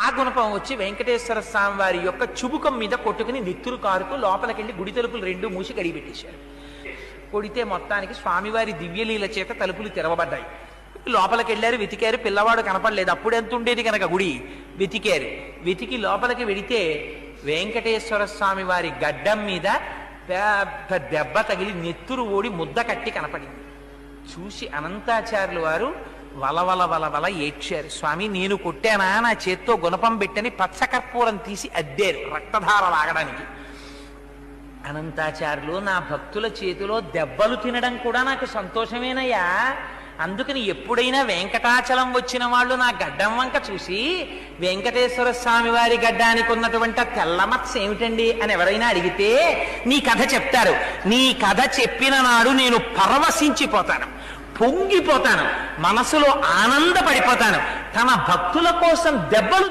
ఆ గుణపం వచ్చి వెంకటేశ్వర స్వామి వారి యొక్క చుబుకం మీద కొట్టుకుని నెత్తురు కారుతూ లోపలికెళ్ళి గుడి తలుపులు రెండు మూసి కడిగి పెట్టేశారు. కొడితే మొత్తానికి స్వామివారి దివ్యలీల చేత తలుపులు తెరవబడ్డాయి. లోపలికి వెళ్ళారు, వెతికారు, పిల్లవాడు కనపడలేదు. అప్పుడు ఎంత ఉండేది కనుక గుడి. వెతికారు, వెతికి లోపలికి వెడితే వెంకటేశ్వర స్వామి వారి గడ్డం మీద పెద్ద దెబ్బ తగిలి నెత్తురు ఓడి ముద్ద కట్టి కనపడింది. చూసి అనంతాచార్యులు వారు వలవల వలవల ఏడ్చారు. స్వామి, నేను కొట్టానా? నా చేత్తో గుణపం పెట్టని పచ్చకర్పూరం తీసి అద్దారు రక్తధార లాగడానికి. అనంతాచార్యులు, నా భక్తుల చేతిలో దెబ్బలు తినడం కూడా నాకు సంతోషమేనయ్యా. అందుకని ఎప్పుడైనా వెంకటాచలం వచ్చిన వాళ్ళు నా గడ్డం వంక చూసి వెంకటేశ్వర స్వామి వారి గడ్డానికి ఉన్నటువంటి తెల్లమత్స ఏమిటండి అని ఎవరైనా అడిగితే నీ కథ చెప్తారు. నీ కథ చెప్పిన నాడు నేను పరవశించిపోతాను, పొంగిపోతాను, మనసులో ఆనందపడిపోతాను. తన భక్తుల కోసం దెబ్బలు